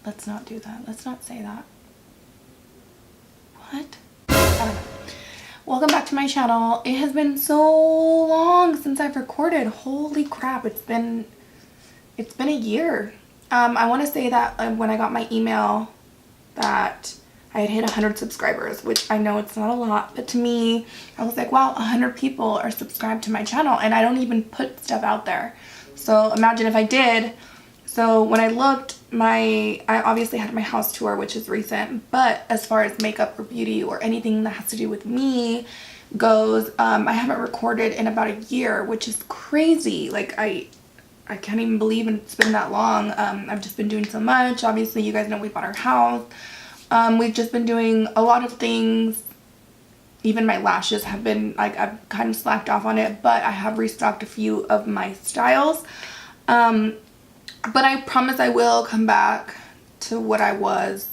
Let's not do that. Let's not say that. What? I don't know. Welcome back to my channel. It has been so long since I've recorded. Holy crap, it's been a year. I want to say that when I got my email that I had hit 100 subscribers, which I know it's not a lot, but to me, I was like, wow, 100 people are subscribed to my channel, and I don't even put stuff out there. So imagine if I did. So when I looked, I obviously had my house tour, which is recent, but as far as makeup or beauty or anything that has to do with me goes, I haven't recorded in about a year, which is crazy. Like I can't even believe it's been that long. I've just been doing so much. Obviously, you guys know we bought our house. We've just been doing a lot of things. Even my lashes have been, like, I've kind of slacked off on it, but I have restocked a few of my styles. But I promise I will come back to what I was.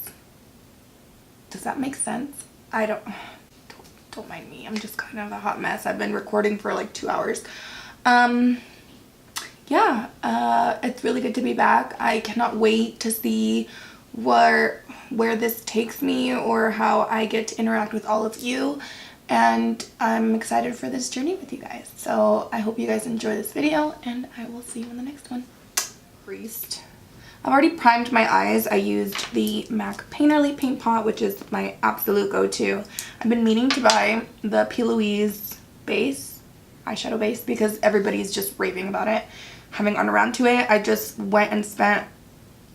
Does that make sense? Don't mind me. I'm just kind of a hot mess. I've been recording for like 2 hours. Yeah, it's really good to be back. I cannot wait to see where this takes me or how I get to interact with all of you. And I'm excited for this journey with you guys. So I hope you guys enjoy this video, and I will see you in the next one. I've already primed my eyes. I used the MAC Painterly Paint Pot, which is my absolute go-to. I've been meaning to buy the P. Louise base, eyeshadow base, because everybody's just raving about it. Haven't gotten around to it. I just went and spent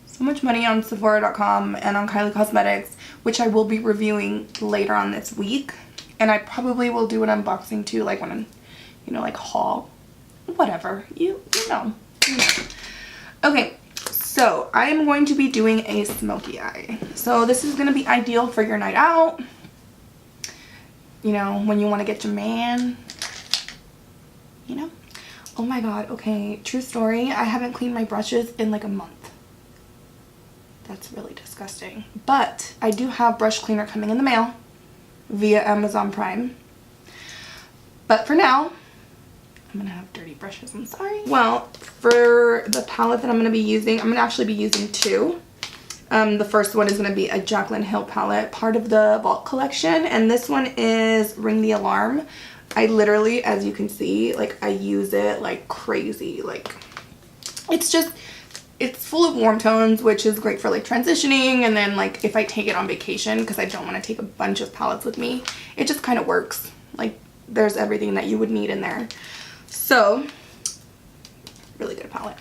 so much money on Sephora.com and on Kylie Cosmetics, which I will be reviewing later on this week. And I probably will do an unboxing too, like when I'm, you know, like haul, whatever, you know. Okay, so I am going to be doing a smoky eye. So this is going to be ideal for your night out. You know, when you want to get your man, you know. Oh my god, okay, true story. I haven't cleaned my brushes in like a month. That's really disgusting. But I do have brush cleaner coming in the mail via Amazon Prime. But for now, I'm gonna have dirty brushes, I'm sorry. Well, for the palette that I'm gonna be using, I'm gonna actually be using two. The first one is gonna be a Jaclyn Hill palette, part of the Vault collection, and this one is Ring the Alarm. I literally, as you can see, like I use it like crazy. Like it's full of warm tones, which is great for like transitioning, and then like if I take it on vacation, because I don't want to take a bunch of palettes with me, it just kind of works. Like there's everything that you would need in there. So, really good palette.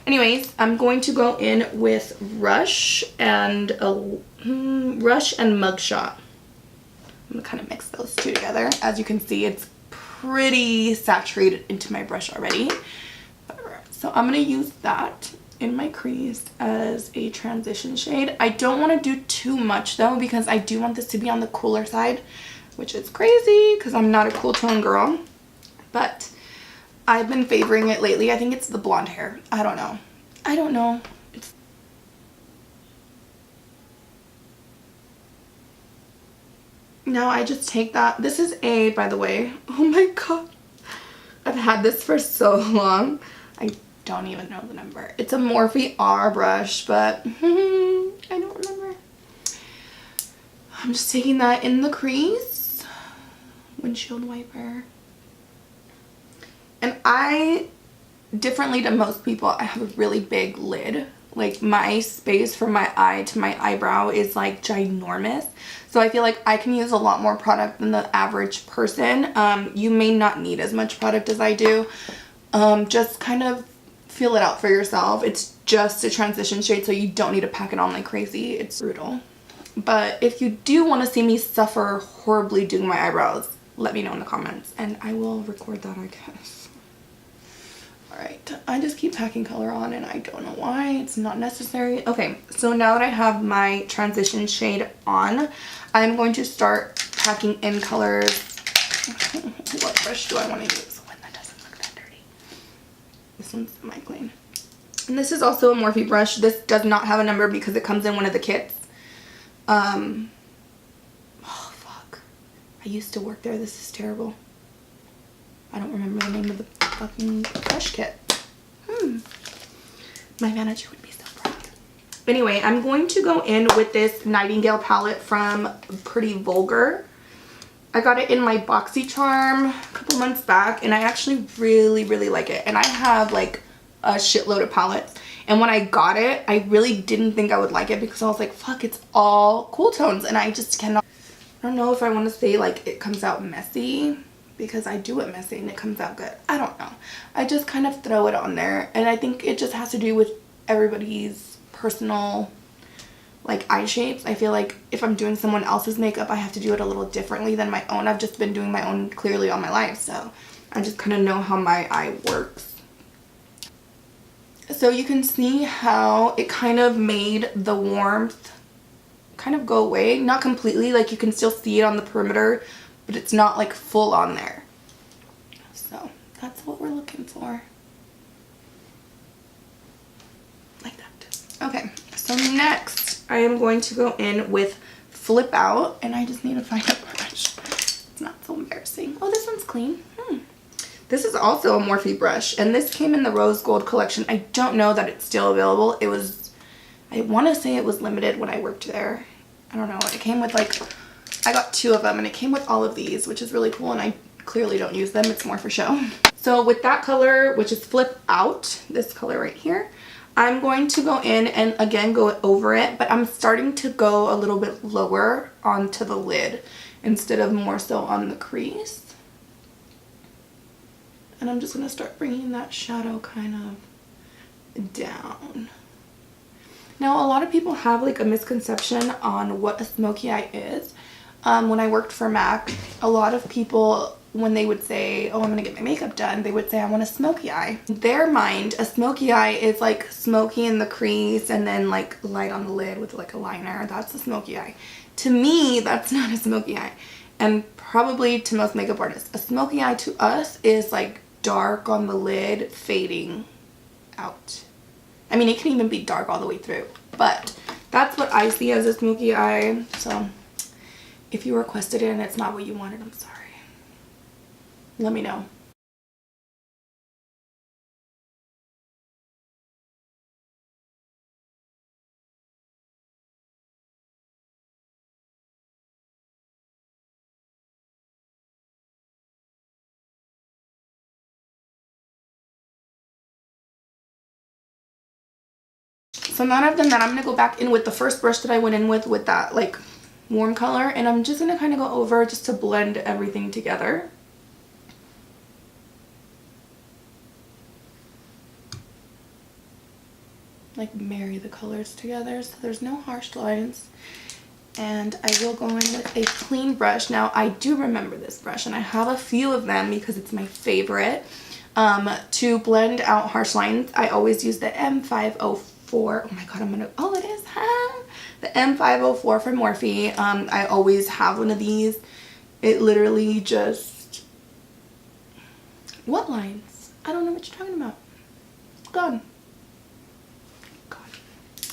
Anyways, I'm going to go in with Rush and Mugshot. I'm gonna kind of mix those two together. As you can see, it's pretty saturated into my brush already. So I'm gonna use that in my crease as a transition shade. I don't want to do too much though, because I do want this to be on the cooler side, which is crazy because I'm not a cool tone girl. But I've been favoring it lately. I think it's the blonde hair. I don't know. Now I just take that. This is by the way, oh my god. I've had this for so long. I don't even know the number. It's a Morphe R brush, but I don't remember. I'm just taking that in the crease. Windshield wiper. And I, differently to most people, I have a really big lid. Like my space from my eye to my eyebrow is like ginormous. So I feel like I can use a lot more product than the average person. You may not need as much product as I do. Just kind of feel it out for yourself. It's just a transition shade, so you don't need to pack it on like crazy. It's brutal. But if you do want to see me suffer horribly doing my eyebrows, let me know in the comments and I will record that, I guess. Alright, I just keep packing color on and I don't know why. It's not necessary. Okay, so now that I have my transition shade on, I'm going to start packing in colors. What brush do I want to use? One that doesn't look that dirty. This one's semi-clean. And this is also a Morphe brush. This does not have a number because it comes in one of the kits. Oh fuck. I used to work there. This is terrible. I don't remember the name of the fucking brush kit. My manager would be so proud. Anyway, I'm going to go in with this Nightingale palette from Pretty Vulgar. I got it in my BoxyCharm a couple months back, and I actually really, really like it. And I have like a shitload of palettes. And when I got it, I really didn't think I would like it because I was like, fuck, it's all cool tones. And I just cannot, I don't know if I want to say like it comes out messy, because I do it messy and it comes out good. I don't know. I just kind of throw it on there. And I think it just has to do with everybody's personal like eye shapes. I feel like if I'm doing someone else's makeup, I have to do it a little differently than my own. I've just been doing my own clearly all my life, so I just kind of know how my eye works. So you can see how it kind of made the warmth kind of go away. Not completely, like you can still see it on the perimeter, but it's not like full on there. So that's what we're looking for. Like that. Okay, so next I am going to go in with Flip Out, and I just need to find a brush. It's not so embarrassing. Oh, this one's clean. This is also a Morphe brush, and this came in the Rose Gold collection. I don't know that it's still available. It was, I want to say it was limited when I worked there. I don't know. It came with like, I got 2 of them, and it came with all of these, which is really cool, and I clearly don't use them. It's more for show. So with that color, which is Flip Out, this color right here, I'm going to go in and again go over it, but I'm starting to go a little bit lower onto the lid instead of more so on the crease. And I'm just going to start bringing that shadow kind of down. Now, a lot of people have like a misconception on what a smoky eye is. When I worked for MAC, a lot of people, when they would say, oh, I'm gonna get my makeup done, they would say, I want a smoky eye. In their mind, a smoky eye is like smoky in the crease and then like light on the lid with like a liner. That's a smoky eye. To me, that's not a smoky eye. And probably to most makeup artists, a smoky eye to us is like dark on the lid, fading out. I mean, it can even be dark all the way through, but that's what I see as a smoky eye. So if you requested it and it's not what you wanted, I'm sorry. Let me know. So now I've done that, I'm going to go back in with the first brush that I went in with that like warm color, and I'm just going to kind of go over just to blend everything together. Like marry the colors together so there's no harsh lines. And I will go in with a clean brush. Now I do remember this brush, and I have a few of them because it's my favorite. To blend out harsh lines, I always use the M504. Oh my god, oh it is, huh? The M504 from Morphe. I always have one of these. It literally just, what lines? I don't know what you're talking about. It's gone.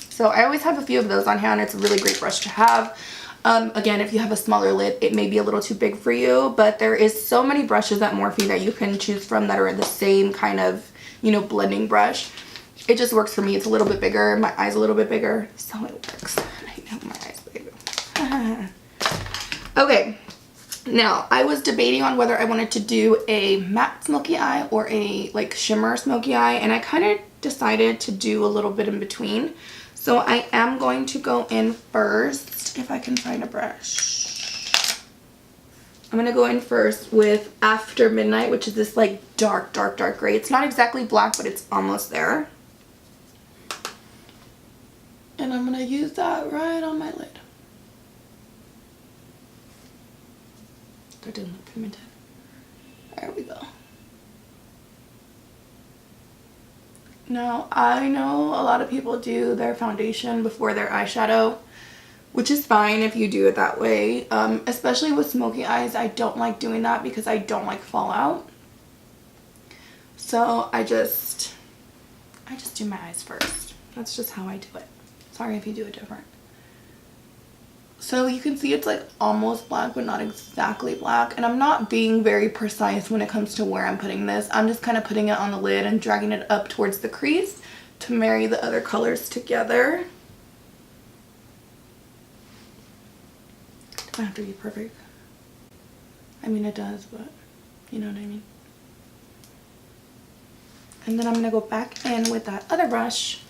So I always have a few of those on hand. It's a really great brush to have. Again, if you have a smaller lid, it may be a little too big for you, but there is so many brushes at Morphe that you can choose from that are the same kind of, you know, blending brush. It just works for me. It's a little bit bigger. My eye's a little bit bigger, so it works. I know my eye's bigger. Okay. Now, I was debating on whether I wanted to do a matte smoky eye or a like shimmer smoky eye, and I kind of decided to do a little bit in between. So I am going to go in first, if I can find a brush. I'm going to go in first with After Midnight, which is this like dark gray. It's not exactly black, but it's almost there. And I'm going to use that right on my lid. That didn't look pigmented. There we go. Now, I know a lot of people do their foundation before their eyeshadow, which is fine if you do it that way. Especially with smoky eyes, I don't like doing that because I don't like fallout. So I just do my eyes first. That's just how I do it. Sorry if you do it different. So you can see it's like almost black, but not exactly black. And I'm not being very precise when it comes to where I'm putting this. I'm just kind of putting it on the lid and dragging it up towards the crease to marry the other colors together. doesn't have to be perfect. I mean, it does, but you know what I mean. And then I'm going to go back in with that other brush,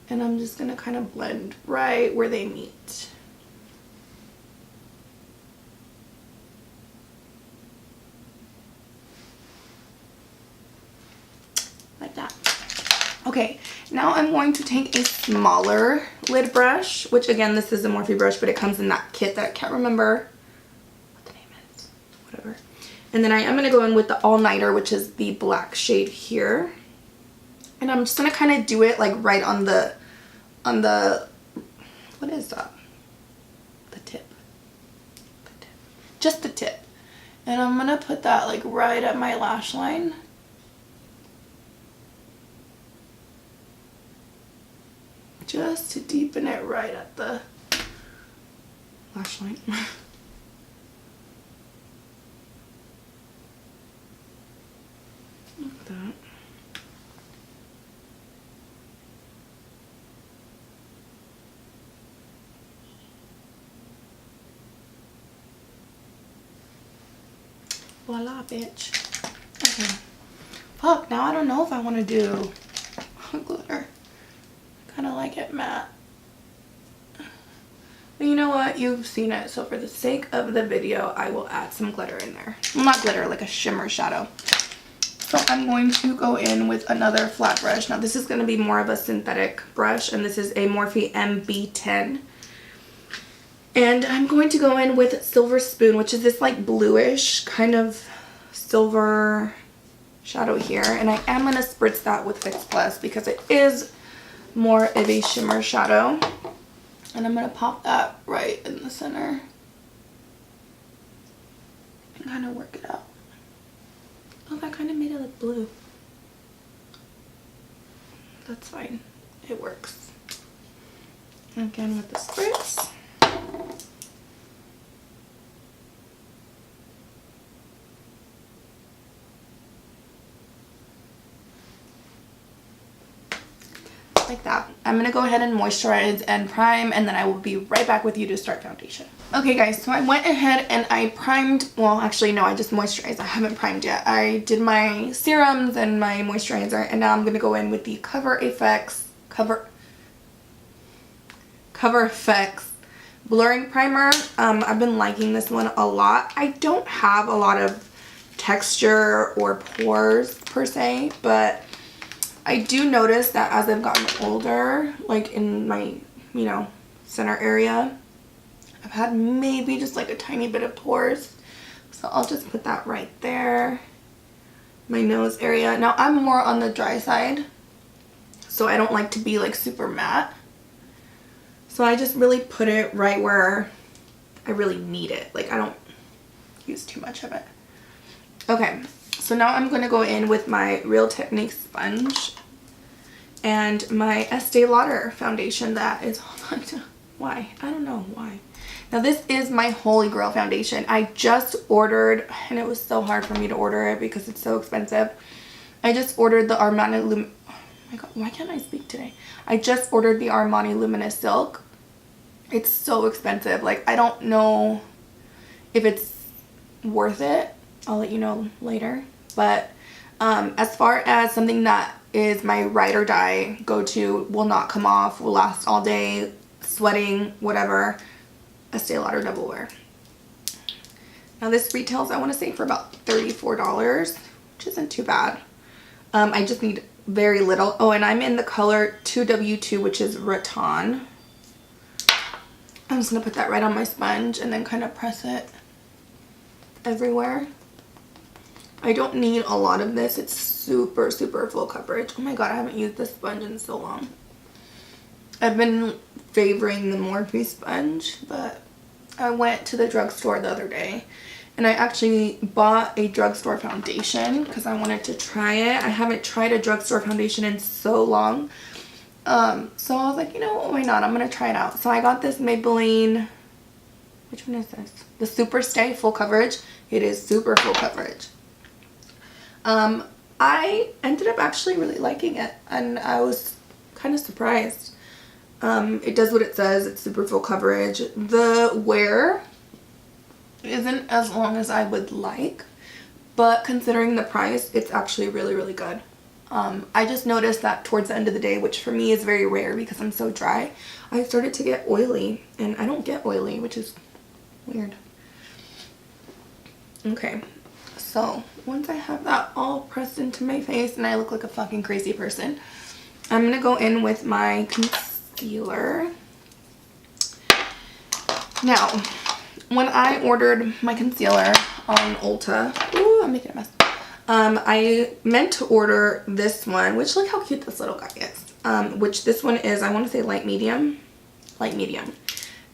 and I'm just going to kind of blend right where they meet. Like that. Okay, now I'm going to take a smaller lid brush, which again, this is a Morphe brush, but it comes in that kit that I can't remember what the name is. Whatever. And then I am going to go in with the All Nighter, which is the black shade here. And I'm just going to kind of do it like right on the, what is that? The tip. Just the tip. And I'm going to put that like right at my lash line. Just to deepen it right at the lash line. Like that. Voila, bitch. Okay. Fuck, now I don't know if I want to do glitter. Kind of like it matte. But you know what? You've seen it. So for the sake of the video, I will add some glitter in there. Well, not glitter, like a shimmer shadow. So I'm going to go in with another flat brush. Now this is going to be more of a synthetic brush, and this is a Morphe MB10. And I'm going to go in with Silver Spoon, which is this like bluish kind of silver shadow here. And I am going to spritz that with Fix Plus because it is more of a shimmer shadow. And I'm going to pop that right in the center and kind of work it out. Oh, that kind of made it look blue. That's fine. It works. Again with the spritz. Like that. I'm going to go ahead and moisturize and prime, and then I will be right back with you to start foundation. Okay guys, so I went ahead and I primed, well actually no, I just moisturized. I haven't primed yet. I did my serums and my moisturizer, and now I'm going to go in with the Cover FX blurring primer. I've been liking this one a lot. I don't have a lot of texture or pores per se, but I do notice that as I've gotten older, like in my, you know, center area, I've had maybe just like a tiny bit of pores. So I'll just put that right there. My nose area. Now I'm more on the dry side, so I don't like to be like super matte. So I just really put it right where I really need it. Like I don't use too much of it. Okay, so now I'm going to go in with my Real Techniques sponge and my Estee Lauder foundation that is, hold on, why? I don't know why. Now this is my Holy Grail foundation. I just ordered, and it was so hard for me to order it because it's so expensive. I just ordered the Armani oh my god, why can't I speak today? I just ordered the Armani Luminous Silk. It's so expensive. Like I don't know if it's worth it. I'll let you know later. But as far as something that is my ride or die go-to, will not come off, will last all day, sweating, whatever, Estee Lauder Double Wear. Now this retails, I want to say, for about $34, which isn't too bad. I just need very little. Oh, and I'm in the color 2W2, which is Rattan. I'm just going to put that right on my sponge and then kind of press it everywhere. I don't need a lot of this. It's super, super full coverage. Oh my god, I haven't used this sponge in so long. I've been favoring the Morphe sponge, but I went to the drugstore the other day and I actually bought a drugstore foundation because I wanted to try it. I haven't tried a drugstore foundation in so long. So I was like, you know what, why not? I'm going to try it out. So I got this Maybelline, which one is this? The Super Stay Full Coverage. It is super full coverage. I ended up actually really liking it, and I was kind of surprised. It does what it says. It's super full coverage. The wear isn't as long as I would like, but considering the price, it's actually really, really good. I just noticed that towards the end of the day, which for me is very rare because I'm so dry, I started to get oily, and I don't get oily, which is weird. Okay, so once I have that all pressed into my face and I look like a fucking crazy person, I'm gonna go in with my concealer. Now, when I ordered my concealer on Ulta, ooh, I'm making a mess. I meant to order this one, which look how cute this little guy is. Which this one is, I want to say light medium. Light medium.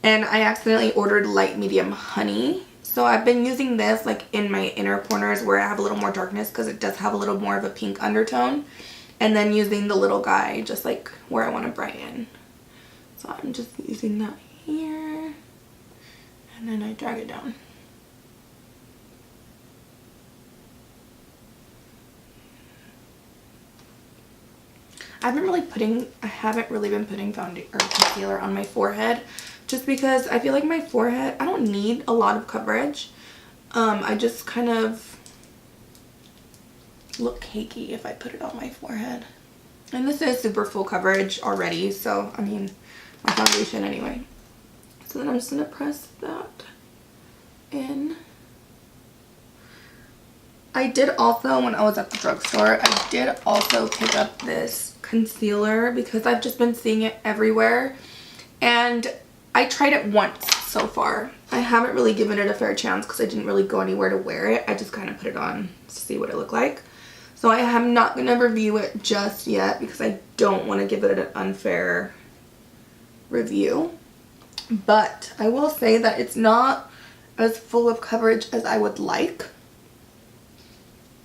And I accidentally ordered light medium honey. So I've been using this like in my inner corners where I have a little more darkness because it does have a little more of a pink undertone. And then using the little guy just like where I want to brighten. So I'm just using that here. And then I drag it down. I haven't really been putting concealer on my forehead just because I feel like my forehead, I don't need a lot of coverage. I just kind of look cakey if I put it on my forehead. And this is super full coverage already, so I mean, my foundation anyway. So then I'm just going to press that in. I did also, when I was at the drugstore, I did also pick up this concealer because I've just been seeing it everywhere. And I tried it once so far. I haven't really given it a fair chance because I didn't really go anywhere to wear it. I just kind of put it on to see what it looked like. So I am not going to review it just yet because I don't want to give it an unfair review. But I will say that it's not as full of coverage as I would like.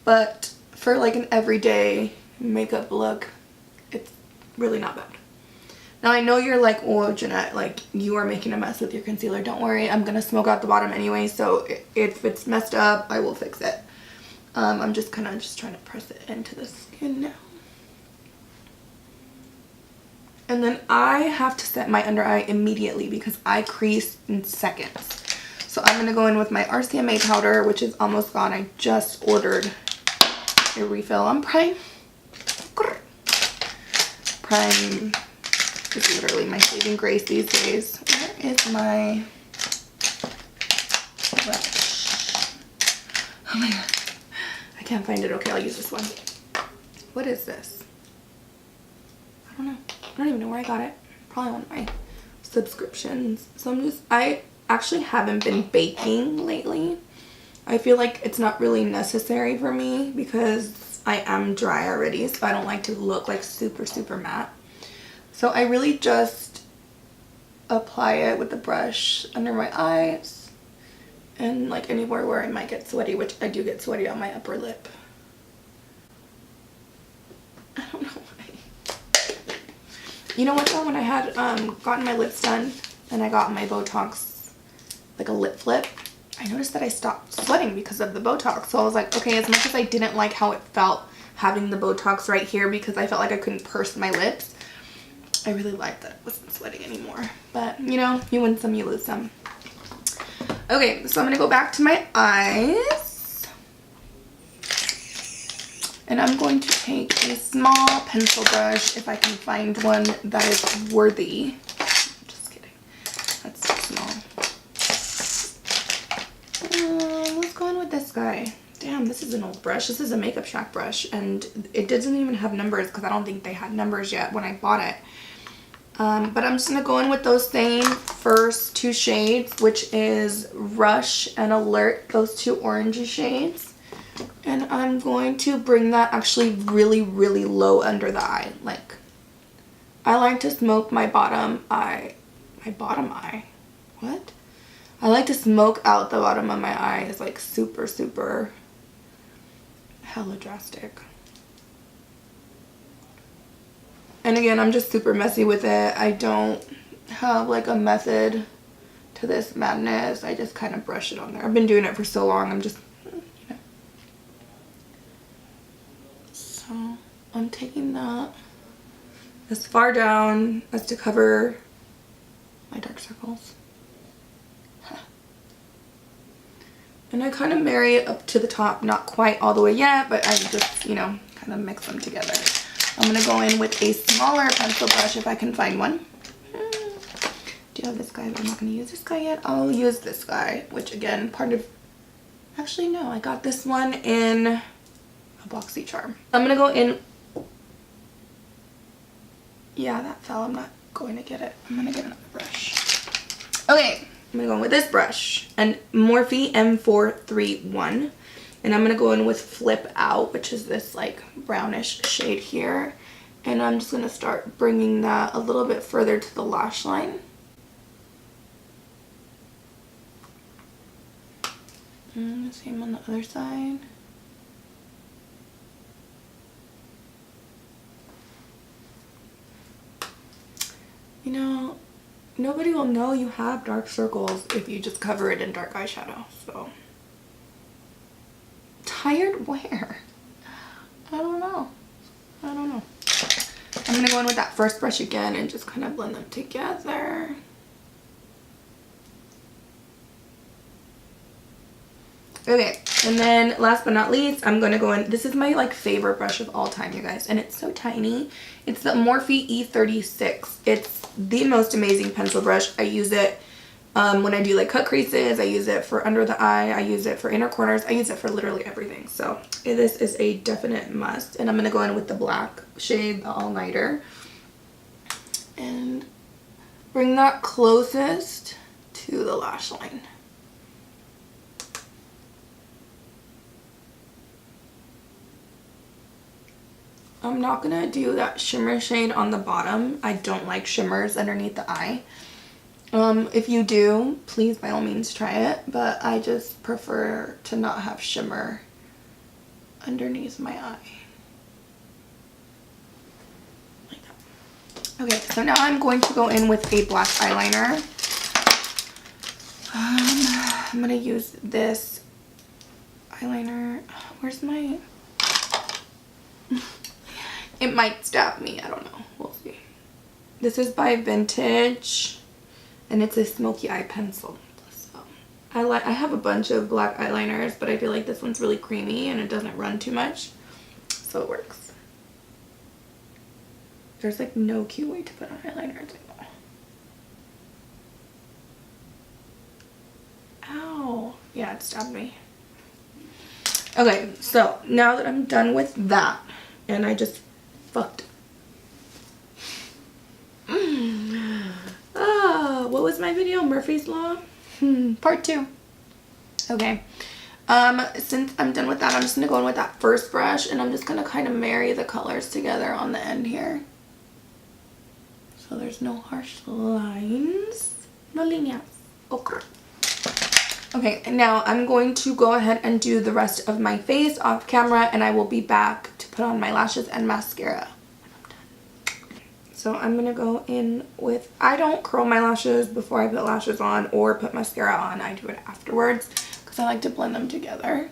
But for like an everyday makeup look, it's really not bad. Now I know you're like, oh Jeanette, like you are making a mess with your concealer. Don't worry, I'm going to smoke out the bottom anyway. So if it's messed up, I will fix it. I'm just kind of trying to press it into the skin now. And then I have to set my under eye immediately because I crease in seconds. So I'm going to go in with my RCMA powder, which is almost gone. I just ordered a refill on Prime. Prime is literally my saving grace these days. Where is my brush? Oh my god. I can't find it. Okay, I'll use this one. What is this? I don't know. I don't even know where I got it. Probably on my subscriptions. So I actually haven't been baking lately. I feel like it's not really necessary for me because I am dry already, so I don't like to look like super, super matte. So I really just apply it with the brush under my eyes and like anywhere where I might get sweaty, which I do get sweaty on my upper lip. I don't know why. You know what though, when I had gotten my lips done and I got my Botox, like a lip flip, I noticed that I stopped sweating because of the Botox. So I was like, okay, as much as I didn't like how it felt having the Botox right here because I felt like I couldn't purse my lips, I really liked that I wasn't sweating anymore. But, you know, you win some, you lose some. Okay, so I'm going to go back to my eyes. And I'm going to take a small pencil brush if I can find one that is worthy. Just kidding. That's too small. Let's go on with this guy. Damn, this is an old brush. This is a Makeup Shack brush, and it doesn't even have numbers because I don't think they had numbers yet when I bought it. But I'm just going to go in with those same first two shades, which is Rush and Alert, those two orangey shades. And I'm going to bring that actually really, really low under the eye. Like, I like to smoke my bottom eye. My bottom eye? What? I like to smoke out the bottom of my eye. It's like super, super hella drastic. And again, I'm just super messy with it. I don't have like a method to this madness. I just kind of brush it on there. I've been doing it for so long. I'm just, you know. So I'm taking that as far down as to cover my dark circles. And I kind of marry it up to the top, not quite all the way yet, but I just, you know, kind of mix them together. I'm going to go in with a smaller pencil brush if I can find one. Do you have this guy? But I'm not going to use this guy yet. I'll use this guy, which again, actually no, I got this one in a BoxyCharm. I'm going to go in. Yeah, that fell. I'm not going to get it. I'm going to get another brush. Okay, I'm going to go in with this brush, and Morphe M431. And I'm going to go in with Flip Out, which is this like brownish shade here. And I'm just going to start bringing that a little bit further to the lash line. And same on the other side. You know, nobody will know you have dark circles if you just cover it in dark eyeshadow, so. Tired where? I don't know. I'm going to go in with that first brush again and just kind of blend them together. Okay, and then last but not least, I'm going to go in. This is my like favorite brush of all time, you guys, and it's so tiny. It's the Morphe E36. It's the most amazing pencil brush. I use it when I do like cut creases. I use it for under the eye. I use it for inner corners. I use it for literally everything. So this is a definite must. And I'm going to go in with the black shade, the All Nighter, and bring that closest to the lash line. I'm not going to do that shimmer shade on the bottom. I don't like shimmers underneath the eye. If you do, please by all means try it, but I just prefer to not have shimmer underneath my eye. Like that. Okay, so now I'm going to go in with a black eyeliner. I'm going to use this eyeliner. Where's my... It might stab me. I don't know. We'll see. This is by Vintage, and it's a Smokey Eye pencil. So I have a bunch of black eyeliners, but I feel like this one's really creamy and it doesn't run too much, so it works. There's like no cute way to put on eyeliner. It's like, oh. Ow. Yeah, it stabbed me. Okay, so now that I'm done with that, and I just fucked. What was my video? Murphy's Law? Part 2. Okay. Since I'm done with that, I'm just going to go in with that first brush, and I'm just going to kind of marry the colors together on the end here. So there's no harsh lines. No líneas. Okay. Okay, and now I'm going to go ahead and do the rest of my face off camera, and I will be back to put on my lashes and mascara when I'm done. So I'm going to go in with, I don't curl my lashes before I put lashes on or put mascara on. I do it afterwards because I like to blend them together.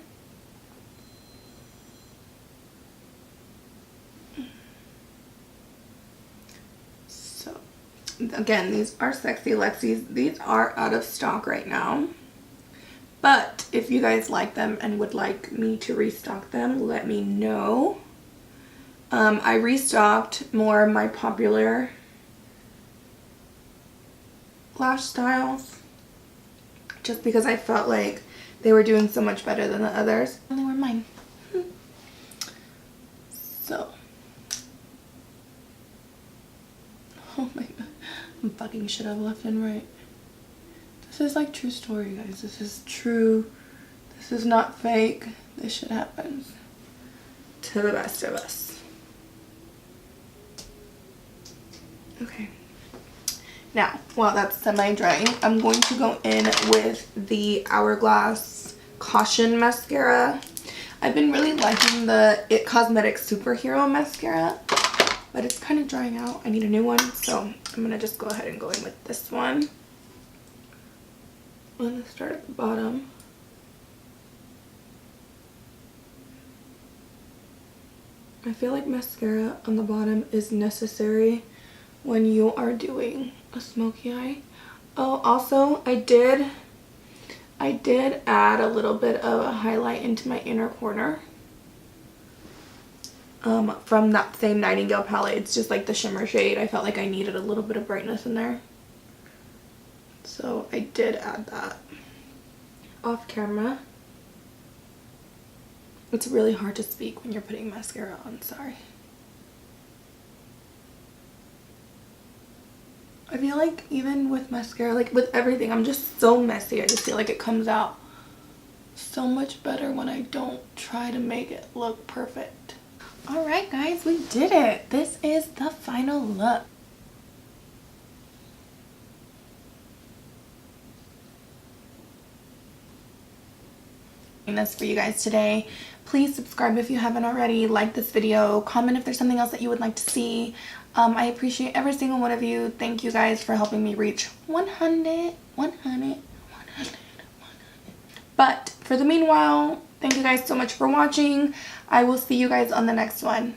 So, again, these are Sexy Lexi's. These are out of stock right now. But if you guys like them and would like me to restock them, let me know. I restocked more of my popular lash styles just because I felt like they were doing so much better than the others. And they were mine. So. Oh my god. I'm fucking shit up left and right. This is like true story, guys. This is true. This is not fake. This shit happens to the best of us. Okay. Now, while that's semi-drying, I'm going to go in with the Hourglass Caution Mascara. I've been really liking the It Cosmetics Superhero Mascara, but it's kind of drying out. I need a new one, so I'm going to just go ahead and go in with this one. I'm going to start at the bottom. I feel like mascara on the bottom is necessary when you are doing a smoky eye. Oh, also, I did I did add a little bit of a highlight into my inner corner from that same Nightingale palette. It's just like the shimmer shade. I felt like I needed a little bit of brightness in there. So I did add that off camera. It's really hard to speak when you're putting mascara on, sorry. I feel like even with mascara, like with everything, I'm just so messy. I just feel like it comes out so much better when I don't try to make it look perfect. Alright guys, we did it. This is the final look. This for you guys today. Please subscribe if you haven't already, like this video, comment if there's something else that you would like to see. I appreciate every single one of you. Thank you guys for helping me reach 100. But for the meanwhile, thank you guys so much for watching. I will see you guys on the next one.